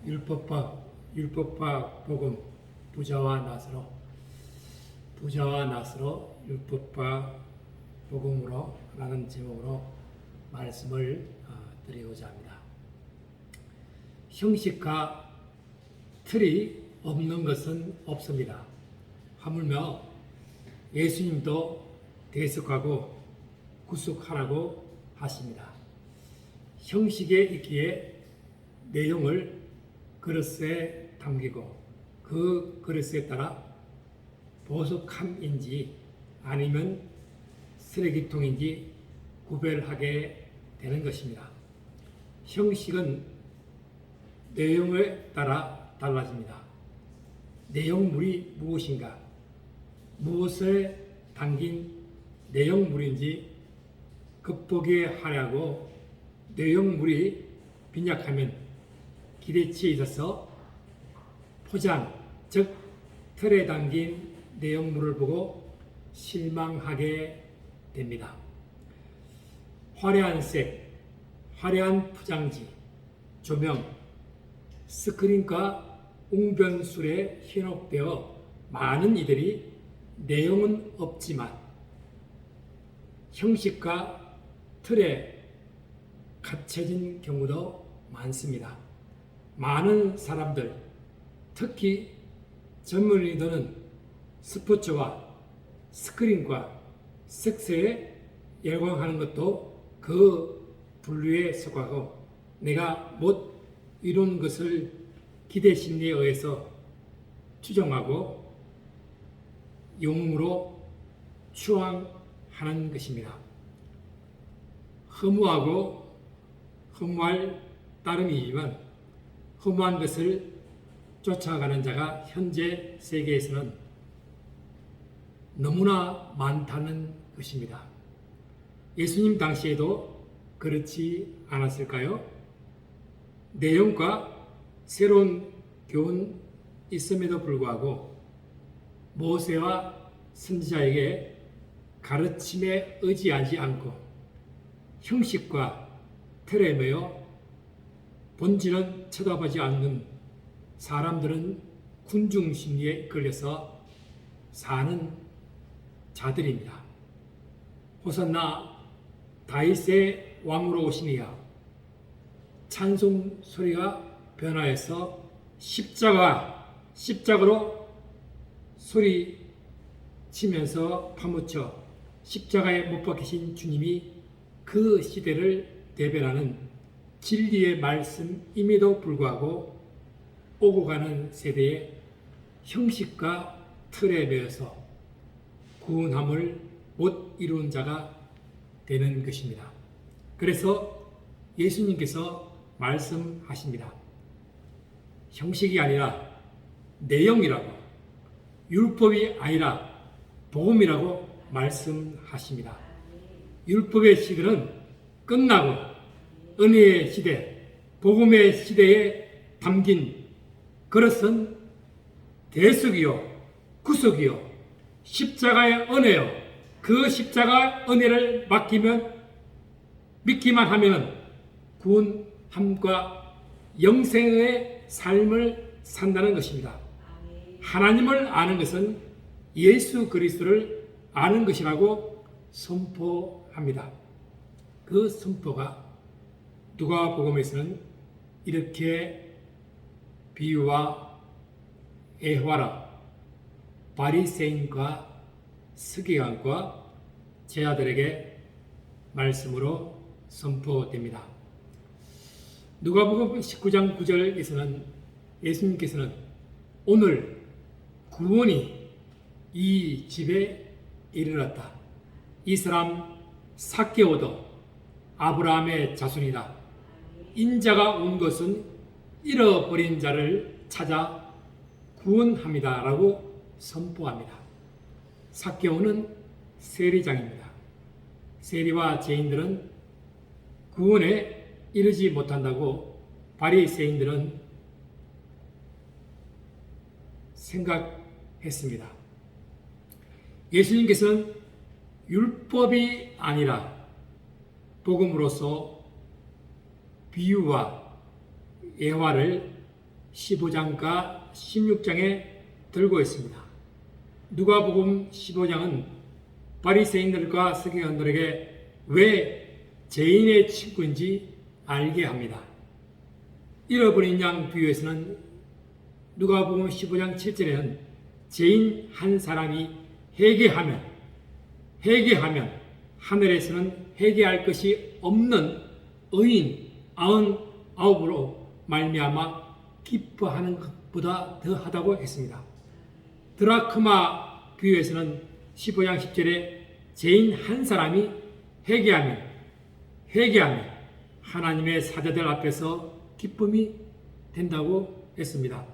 율법과 복음, 부자와 나스로 율법과 복음으로 라는 제목으로 말씀을 드리고자 합니다. 형식과 틀이 없는 것은 없습니다. 하물며 예수님도 대속하고 구속하라고 하십니다. 형식에 있기에 내용을 그릇에 담기고 그 그릇에 따라 보석함인지 아니면 쓰레기통인지 구별하게 되는 것입니다. 형식은 내용에 따라 달라집니다. 내용물이 무엇인가? 무엇에 담긴 내용물인지 극복에 하려고 내용물이 빈약하면 기대치에 있어서 포장, 즉 틀에 담긴 내용물을 보고 실망하게 됩니다. 화려한 색, 화려한 포장지, 조명, 스크린과 웅변술에 현혹되어 많은 이들이 내용은 없지만 형식과 틀에 갇혀진 경우도 많습니다. 많은 사람들, 특히 젊은이들은 스포츠와 스크린과 섹스에 열광하는 것도 그 분류에 속하고 내가 못 이룬 것을 기대심리에 의해서 추정하고 영웅으로 추앙하는 것입니다. 허무할 따름이지만 허무한 것을 쫓아가는 자가 현재 세계에서는 너무나 많다는 것입니다. 예수님 당시에도 그렇지 않았을까요? 내용과 새로운 교훈 있음에도 불구하고 모세와 선지자에게 가르침에 의지하지 않고 형식과 틀에 매여 본질은 쳐다보지 않는 사람들은 군중 심리에 이끌려서 사는 자들입니다. 호산나 다윗의 왕으로 오시니야 찬송 소리가 변화해서 십자가로 소리치면서 파묻혀 십자가에 못 박히신 주님이 그 시대를 대변하는 진리의 말씀임에도 불구하고 오고 가는 세대의 형식과 틀에 매여서 구원함을 못 이룬 자가 되는 것입니다. 그래서 예수님께서 말씀하십니다. 형식이 아니라 내용이라고, 율법이 아니라 복음이라고 말씀하십니다. 율법의 시대는 끝나고 은혜의 시대, 복음의 시대에 담긴 그릇은 대속이요, 구속이요, 십자가의 은혜요. 그 십자가 은혜를 믿기만 하면 구원함과 영생의 삶을 산다는 것입니다. 하나님을 아는 것은 예수 그리스도를 아는 것이라고 선포합니다. 그 선포가 누가복음에서는 이렇게 비유와 애화라 바리새인과 서기관과 제자들에게 말씀으로 선포됩니다. 누가복음 19장 9절에서는 예수님께서는 오늘 구원이 이 집에 이르렀다. 이 사람 삭개오도 아브라함의 자손이다. 인자가 온 것은 잃어버린 자를 찾아 구원합니다. 라고 선포합니다. 삭개오는 세리장입니다. 세리와 죄인들은 구원에 이르지 못한다고 바리새인들은 생각했습니다. 예수님께서는 율법이 아니라 복음으로서 비유와 예화를 15장과 16장에 들고 있습니다. 누가복음 15장은 바리새인들과 서기관들에게 왜 죄인의 친구인지 알게 합니다. 잃어버린 양 비유에서는 누가복음 15장 7절에는 죄인 한 사람이 회개하면 하늘에서는 회개할 것이 없는 의인 99으로 말미암아 기뻐하는 것보다 더하다고 했습니다. 드라크마 비유에서는 15장 10절에 죄인 한 사람이 회개하면 하나님의 사자들 앞에서 기쁨이 된다고 했습니다.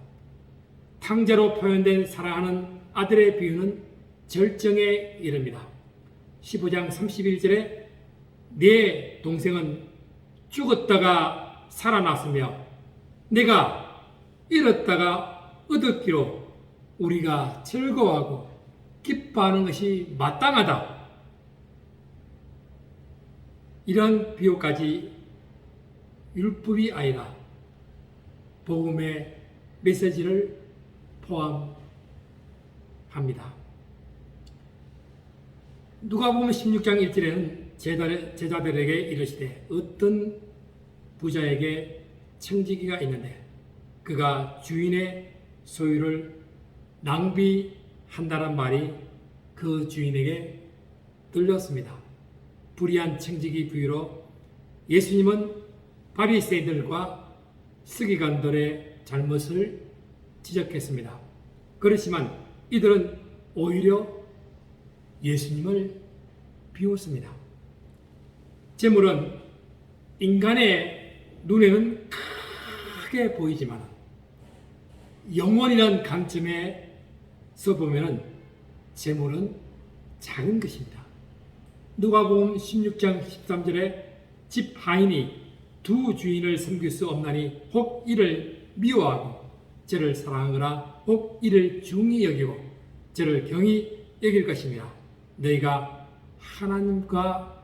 탕자로 표현된 사랑하는 아들의 비유는 절정에 이릅니다. 15장 31절에 내 동생은 죽었다가 살아났으며 내가 잃었다가 얻었기로 우리가 즐거워하고 기뻐하는 것이 마땅하다. 이런 비유까지 율법이 아니라 복음의 메시지를 포함합니다. 누가복음 16장 1절에는 제자들에게 이르시되 어떤 부자에게 청지기가 있는데 그가 주인의 소유를 낭비한다는 말이 그 주인에게 들렸습니다. 불의한 청지기 비유로 예수님은 바리새인들과 서기관들의 잘못을 지적했습니다. 그렇지만 이들은 오히려 예수님을 비웃습니다. 재물은 인간의 눈에는 크게 보이지만 영원이라는 관점에서 보면 재물은 작은 것입니다. 누가복음 16장 13절에 집 하인이 두 주인을 섬길 수 없나니 혹 이를 미워하고 저를 사랑하거나 혹 이를 중히 여기고 저를 경히 여길 것이며 너희가 하나님과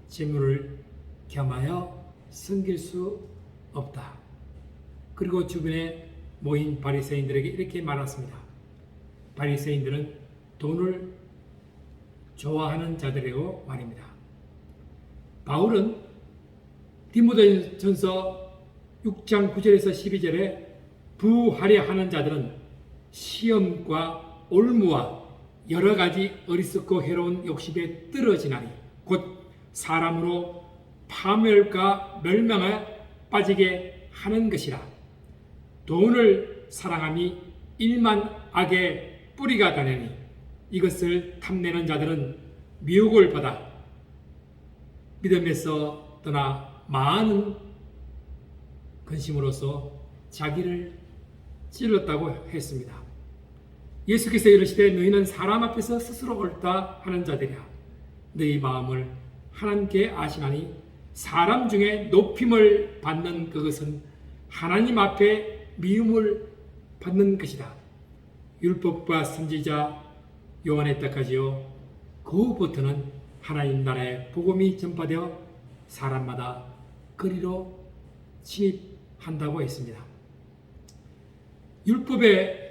재물을 겸하여 섬길 수 없다. 그리고 주변에 모인 바리새인들에게 이렇게 말했습니다. 바리새인들은 돈을 좋아하는 자들이고 말입니다. 바울은 디모데전서 6장 9절에서 12절에 부하려 하는 자들은 시험과 올무와 여러 가지 어리석고 해로운 욕심에 떨어지나니 곧 사람으로 파멸과 멸망에 빠지게 하는 것이라. 돈을 사랑함이 일만 악의 뿌리가 되느니 이것을 탐내는 자들은 미혹을 받아 믿음에서 떠나 많은 근심으로써 자기를 찔렀다고 했습니다. 예수께서 이르시되 너희는 사람 앞에서 스스로 옳다 하는 자들이야. 너희 마음을 하나님께 아시나니 사람 중에 높임을 받는 그것은 하나님 앞에 미움을 받는 것이다. 율법과 선지자 요한의 때까지요. 그 후부터는 하나님 나라의 복음이 전파되어 사람마다 거리로 침입한다고 했습니다. 율법의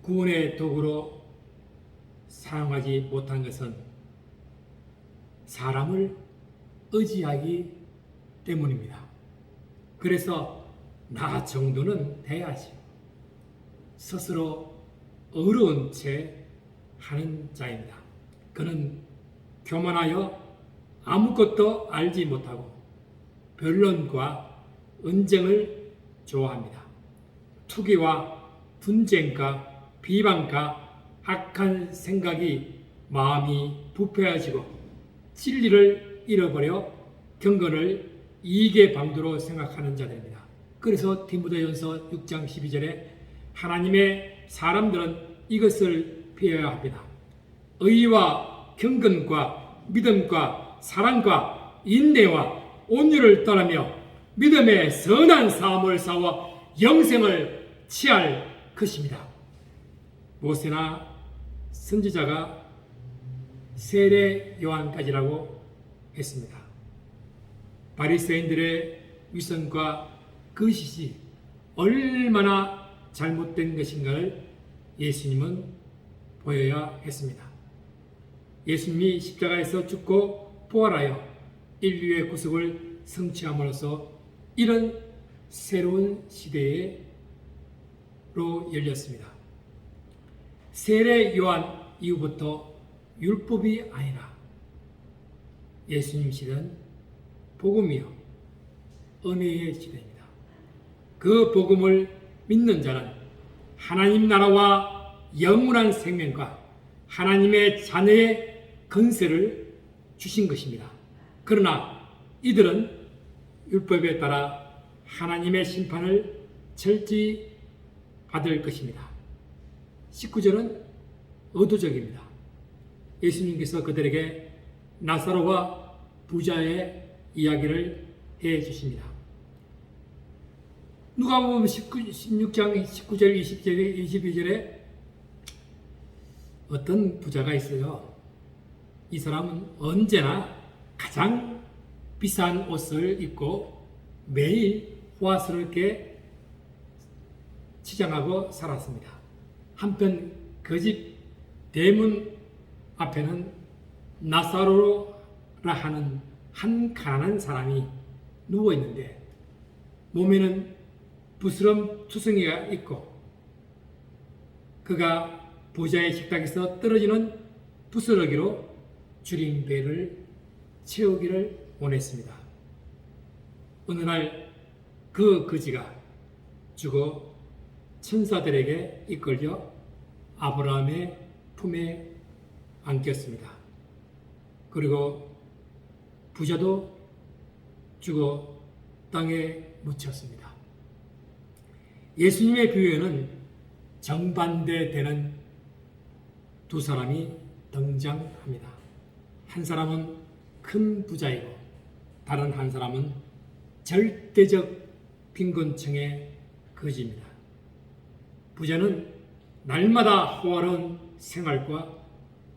구원의 도구로 사용하지 못한 것은 사람을 의지하기 때문입니다. 그래서 나 정도는 돼야지. 스스로 어려운 채 하는 자입니다. 그는 교만하여 아무것도 알지 못하고 변론과 언쟁을 좋아합니다. 투기와 분쟁과 비방과 악한 생각이 마음이 부패해지고 진리를 잃어버려 경건을 이익의 방도로 생각하는 자들입니다. 그래서 디모데전서 6장 12절에 하나님의 사람들은 이것을 피해야 합니다. 의와 경건과 믿음과 사랑과 인내와 온유를 떠나며 믿음의 선한 삶을 싸워 영생을 취할 것입니다. 모세나 선지자가 세례 요한까지라고 했습니다. 바리새인들의 위선과 거짓이 얼마나 잘못된 것인가를 예수님은 보여야 했습니다. 예수님이 십자가에서 죽고 부활하여 인류의 구속을 성취함으로써 이런 새로운 시대로 열렸습니다. 세례 요한 이후부터 율법이 아니라 예수님 시대는 복음이요 은혜의 시대입니다. 그 복음을 믿는 자는 하나님 나라와 영원한 생명과 하나님의 자녀의 건세를 주신 것입니다. 그러나 이들은 율법에 따라 하나님의 심판을 철저히 받을 것입니다. 19절은 의도적입니다. 예수님께서 그들에게 나사로와 부자의 이야기를 해 주십니다. 누가복음 16장 19절 20절 22절에 어떤 부자가 있어요. 이 사람은 언제나 가장 비싼 옷을 입고 매일 호화스럽게 치장하고 살았습니다. 한편 그 집 대문 앞에는 나사로라 하는 한 가난한 사람이 누워 있는데 몸에는 부스럼 투성이가 있고 그가 부자의 식탁에서 떨어지는 부스러기로 줄인 배를 채우기를 원했습니다. 어느 날 그 거지가 죽어 천사들에게 이끌려 아브라함의 품에 안겼습니다. 그리고 부자도 죽어 땅에 묻혔습니다. 예수님의 비유에는 정반대되는 두 사람이 등장합니다. 한 사람은 큰 부자이고 다른 한 사람은 절대적 빈곤층의 거지입니다. 부자는 날마다 호화로운 생활과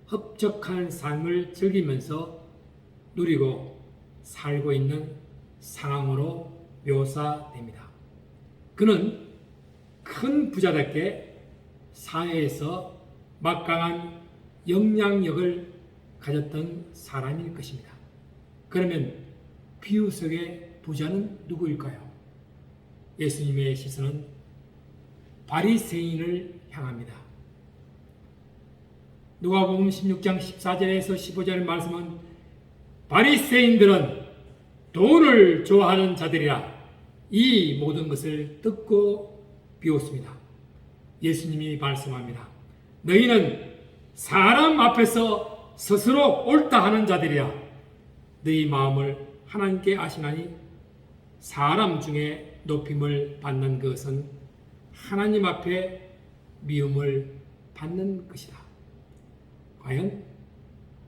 흡족한 삶을 즐기면서 누리고 살고 있는 상황으로 묘사됩니다. 그는 큰 부자답게 사회에서 막강한 영향력을 가졌던 사람일 것입니다. 그러면 비유 속의 부자는 누구일까요? 예수님의 시선은 바리새인을 향합니다. 누가복음 16장 14절에서 15절 말씀은 바리새인들은 돈을 좋아하는 자들이라 이 모든 것을 듣고 비웃습니다. 예수님이 말씀합니다. 너희는 사람 앞에서 스스로 옳다 하는 자들이야. 너희 마음을 하나님께 아시나니 사람 중에 높임을 받는 것은 하나님 앞에 미움을 받는 것이다. 과연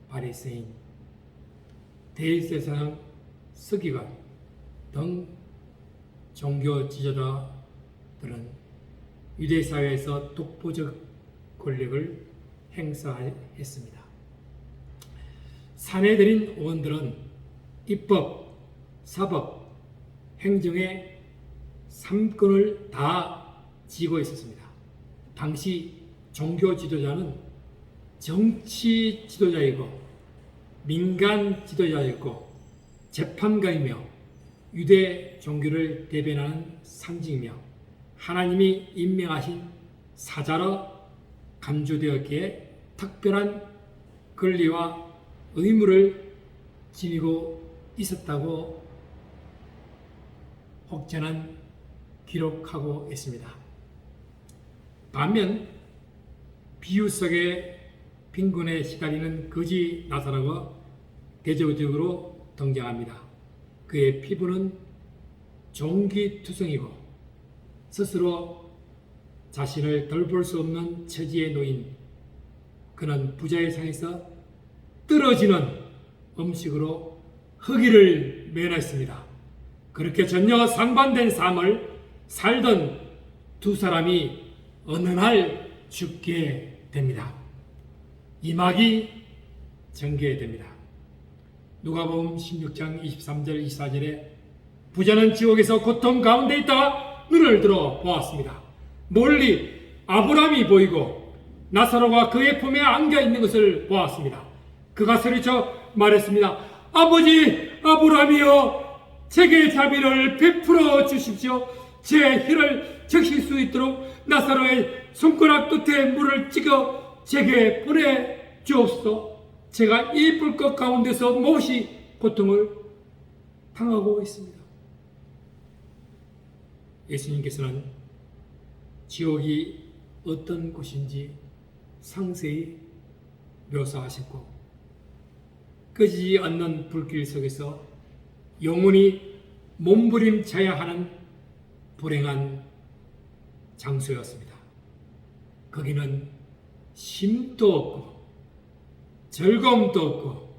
바리새인, 대제사장, 서기관 등 종교 지도자들은 유대 사회에서 독보적 권력을 행사했습니다. 사내들인 의원들은 입법, 사법, 행정의 3권을 다 쥐고 있었습니다. 당시 종교 지도자는 정치 지도자이고 민간 지도자였고 재판관이며 유대 종교를 대변하는 상징이며 하나님이 임명하신 사자로 간주되었기에 특별한 권리와 의무를 지니고 있었다고 혹자는 기록하고 있습니다. 반면 비유 속에 빈곤에 시달리는 거지 나사로가 대조적으로 등장합니다. 그의 피부는 종기투성이고 스스로 자신을 돌볼 수 없는 처지에 놓인 그는 부자의 상에서 떨어지는 음식으로 허기를 면했습니다. 그렇게 전혀 상반된 삶을 살던 두 사람이 어느 날 죽게 됩니다. 이막이 전개됩니다. 누가복음 16장 23절 24절에 부자는 지옥에서 고통 가운데 있다가 눈을 들어 보았습니다. 멀리 아브라함이 보이고 나사로가 그의 품에 안겨 있는 것을 보았습니다. 그가 소리쳐 말했습니다. 아버지 아브라함이여, 제게 자비를 베풀어 주십시오. 제 혀를 적실 수 있도록 나사로의 손가락 끝에 물을 찍어 제게 보내 주옵소서. 제가 이 불꽃 가운데서 몹시 고통을 당하고 있습니다. 예수님께서는 지옥이 어떤 곳인지 상세히 묘사하셨고, 꺼지지 않는 불길 속에서 영원히 몸부림쳐야 하는 불행한 장소였습니다. 거기는 쉼도 없고 즐거움도 없고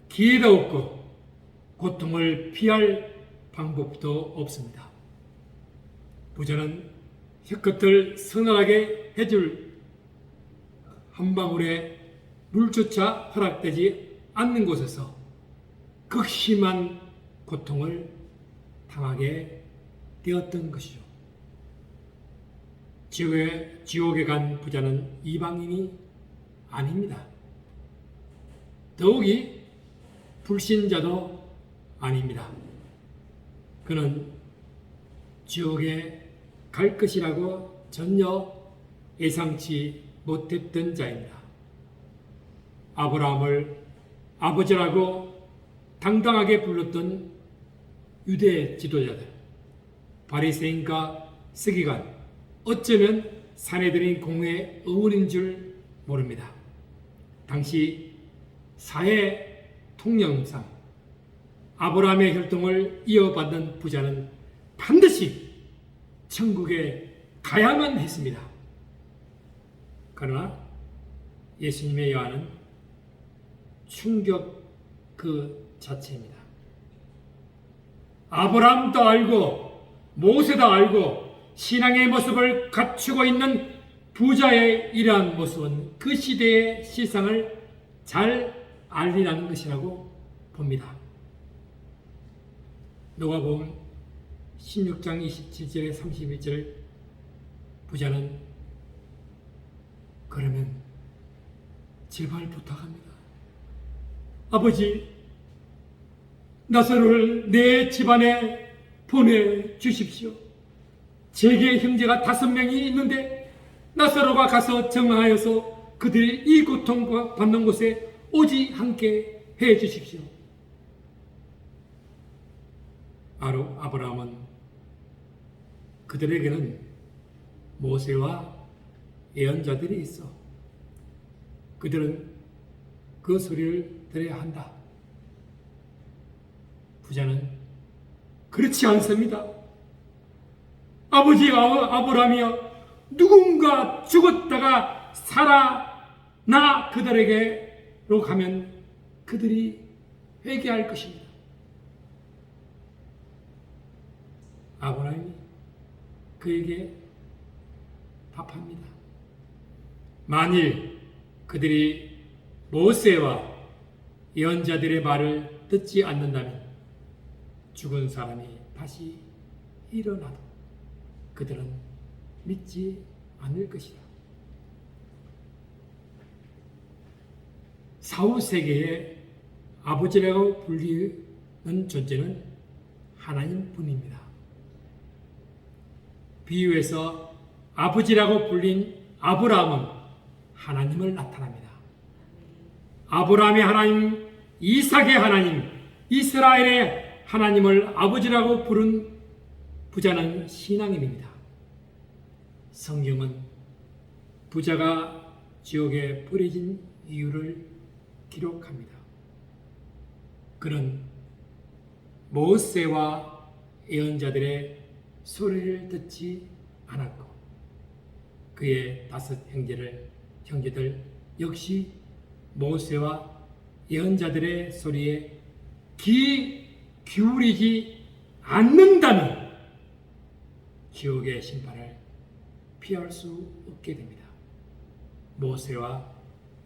기회도 없고 고통을 피할 방법도 없습니다. 부자는 혀끝을 서늘하게 해줄 한 방울의 물조차 허락되지 않는 곳에서 극심한 고통을 당하게 되었던 것이죠. 지옥에 간 부자는 이방인이 아닙니다. 더욱이 불신자도 아닙니다. 그는 지옥에 갈 것이라고 전혀 예상치 못했던 자입니다. 아브라함을 아버지라고 당당하게 불렀던 유대 지도자들, 바리새인과 서기관, 어쩌면 사내들인 공회의 의원인 줄 모릅니다. 당시 사회 통념상 아브라함의 혈통을 이어받는 부자는 반드시 천국에 가야만 했습니다. 그러나 예수님의 여하는 충격 그 자체입니다. 아브라함도 알고 모세도 알고 신앙의 모습을 갖추고 있는 부자의 이러한 모습은 그 시대의 실상을 잘 알리라는 것이라고 봅니다. 누가복음 16장 27절에 31절, 부자는 그러면 제발 부탁합니다. 아버지, 나사로를 내 집안에 보내주십시오. 제게 형제가 5명이 있는데 나사로가 가서 정하여서 그들이 이 고통받는 곳에 오지 않게 해주십시오. 아브라함은 그들에게는 모세와 예언자들이 있어 그들은 그 소리를 들어야 한다. 부자는 그렇지 않습니다. 아버지 아브라함이여, 누군가 죽었다가 살아나 그들에게로 가면 그들이 회개할 것입니다. 아브라함이 그에게 답합니다. 만일 그들이 모세와 예언자들의 말을 듣지 않는다면 죽은 사람이 다시 일어나도 그들은 믿지 않을 것이다. 사후세계의 아버지라고 불리는 존재는 하나님뿐입니다. 비유에서 아버지라고 불린 아브라함은 하나님을 나타납니다. 아브라함의 하나님, 이삭의 하나님, 이스라엘의 하나님을 아버지라고 부른 부자는 신앙인입니다. 성경은 부자가 지옥에 버려진 이유를 기록합니다. 그는 모세와 예언자들의 소리를 듣지 않았고 그의 5 형제들 역시 모세와 예언자들의 소리에 귀 기울이지 않는다면 지옥의 심판을 피할 수 없게 됩니다. 모세와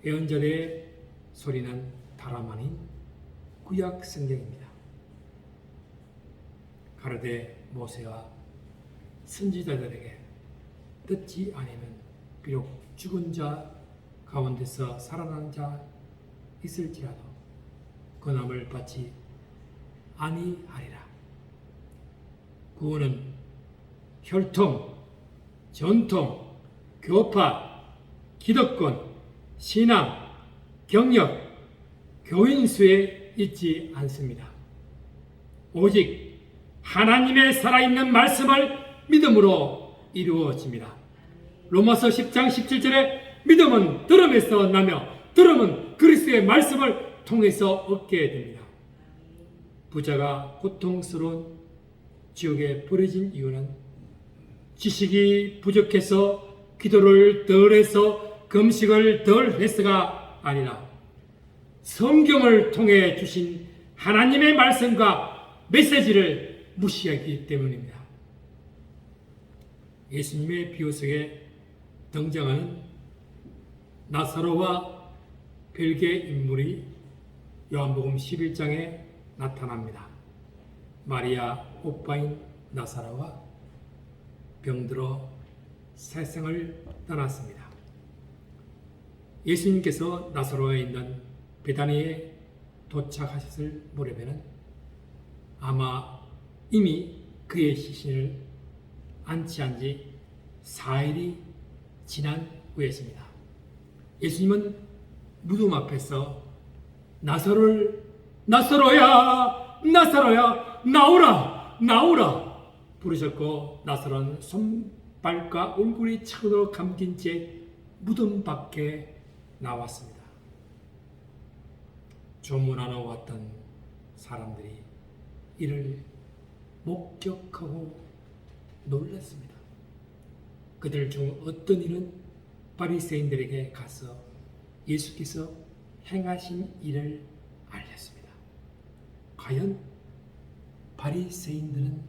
예언자들의 소리는 다름 아닌 구약 성경입니다. 가로되 모세와 선지자들에게 듣지 아니면 비록 죽은 자 가운데서 살아난 자 있을지라도 권함을 받지 아니하리라. 구원은 혈통, 전통, 교파, 기득권, 신앙, 경력, 교인 수에 있지 않습니다. 오직 하나님의 살아있는 말씀을 믿음으로 이루어집니다. 로마서 10장 17절에 믿음은 들음에서 나며 들음은 그리스도의 말씀을 통해서 얻게 됩니다. 부자가 고통스러운 지옥에 버려진 이유는 지식이 부족해서 기도를 덜 해서 금식을 덜 해서가 아니라 성경을 통해 주신 하나님의 말씀과 메시지를 무시하기 때문입니다. 예수님의 비유 속에 등장하는 나사로와 별개의 인물이 요한복음 11장에 나타납니다. 마리아 오빠인 나사로와 병들어 세상을 떠났습니다. 예수님께서 나사로에 있는 베다니에 도착하셨을 무렵에는 아마 이미 그의 시신을 안치한 지 4일이 지난 후였습니다. 예수님은 무덤 앞에서 나사로야 나오라 부르셨고 나사로는 손발과 얼굴이 차로 감긴 채 무덤 밖에 나왔습니다. 조문하러 왔던 사람들이 이를 목격하고 놀랐습니다. 그들 중 어떤 이는 바리새인들에게 가서 예수께서 행하신 일을 알렸습니다. 과연 바리새인들은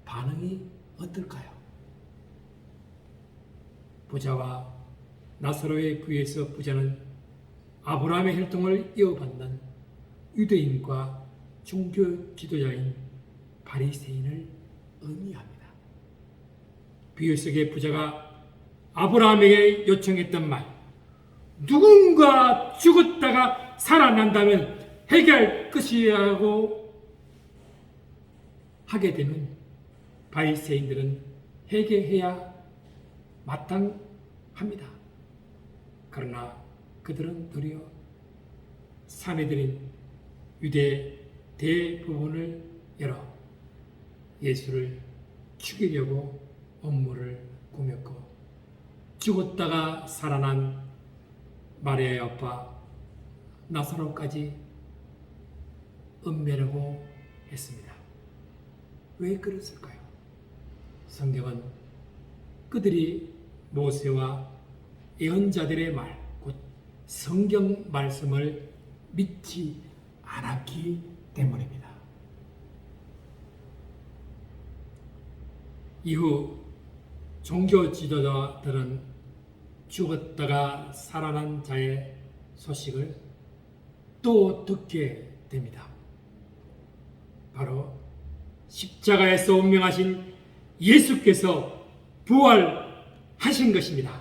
반응이 어떨까요? 부자와 나사로의 부에서 부자는 아브라함의 혈통을 이어받는 유대인과 종교 지도자인 바리새인을 의미합니다. 비유 속의 부자가 아브라함에게 요청했던 말, 누군가 죽었다가 살아난다면 해결할 것이라고 하게 되면 바리새인들은 회개해야 마땅합니다. 그러나 그들은 도리어 사내들인 유대 대부분을 열어 예수를 죽이려고 음모를 꾸몄고 죽었다가 살아난 마리아의 아빠 나사로까지 음매라고 했습니다. 왜 그랬을까요? 성경은 그들이 모세와 예언자들의 말, 곧 성경 말씀을 믿지 않았기 때문입니다. 이후 종교 지도자들은 죽었다가 살아난 자의 소식을 또 듣게 됩니다. 바로 십자가에서 운명하신 예수께서 부활하신 것입니다.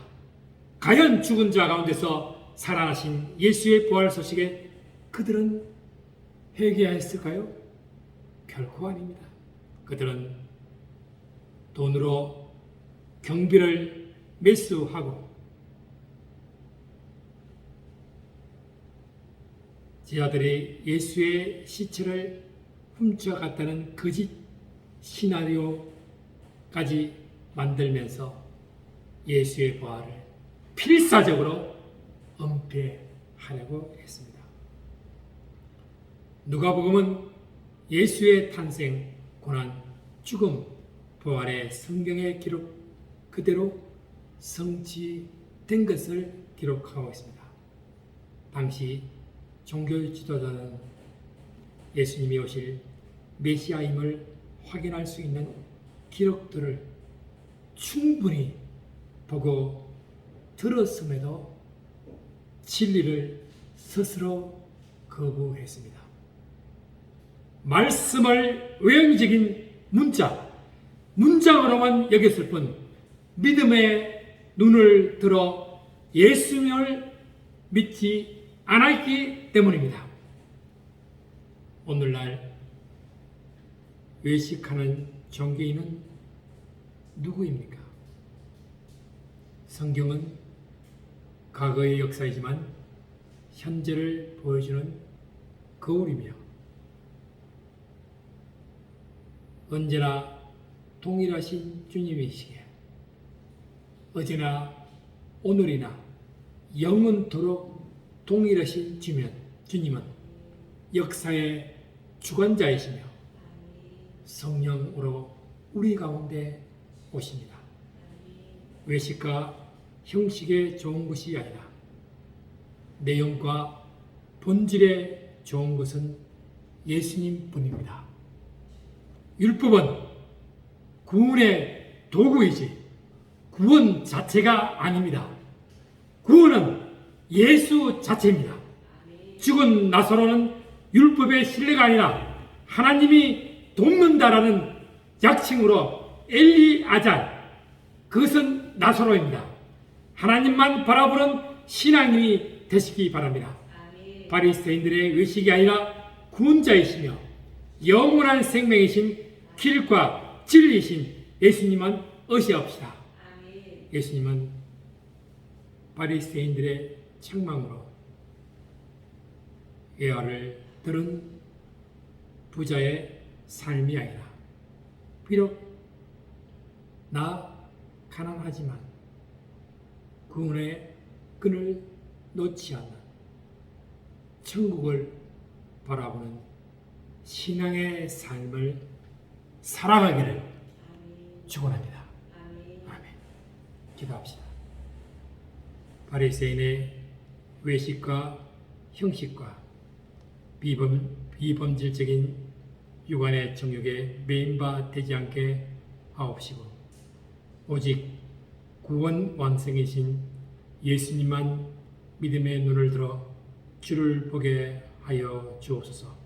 과연 죽은 자 가운데서 살아나신 예수의 부활 소식에 그들은 회개하였을까요? 결코 아닙니다. 그들은 돈으로 경비를 매수하고 제자들이 예수의 시체를 훔쳐갔다는 거짓 시나리오까지 만들면서 예수의 부활을 필사적으로 은폐하려고 했습니다. 누가복음은 예수의 탄생, 고난, 죽음, 부활의 성경의 기록 그대로 성취된 것을 기록하고 있습니다. 당시 종교 지도자는 예수님이 오실 메시아임을 확인할 수 있는 기록들을 충분히 보고 들었음에도 진리를 스스로 거부했습니다. 말씀을 외형적인 문장으로만 여겼을 뿐 믿음의 눈을 들어 예수님을 믿지 않았기 때문입니다. 오늘날 외식하는 종교인은 누구입니까? 성경은 과거의 역사이지만 현재를 보여주는 거울이며 언제나 동일하신 주님이시기에 어제나 오늘이나 영원토록 동일하신 주님은 역사의 주관자이시며 성령으로 우리 가운데 오십니다. 외식과 형식에 좋은 것이 아니라 내용과 본질에 좋은 것은 예수님 뿐입니다. 율법은 구원의 도구이지 구원 자체가 아닙니다. 구원은 예수 자체입니다. 죽은 나사로는 율법의 신뢰가 아니라 하나님이 돕는다라는 약칭으로 엘리아잘, 그것은 나사로입니다. 하나님만 바라보는 신앙인이 되시기 바랍니다. 바리새인들의 외식이 아니라 구원자이시며 영원한 생명이신 길과 진리이신 예수님은 의시합시다. 예수님은 바리새인들의 책망으로 예화를 들은 부자의 삶이 아니라 비록 나 가난하지만 구원의 끈을 놓지 않는 천국을 바라보는 신앙의 삶을 살아가기를 축원합니다. 아멘. 기도합시다. 바리새인의 외식과 형식과 비범질적인 육안의 정욕에 매인바 되지 않게 하옵시고 오직 구원 완성이신 예수님만 믿음의 눈을 들어 주를 보게 하여 주옵소서.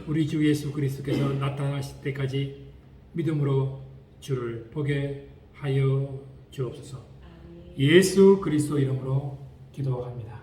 우리 주 예수 그리스도께서 나타나실 때까지 믿음으로 주를 보게 하여 주옵소서. 예수 그리스도 이름으로 기도합니다.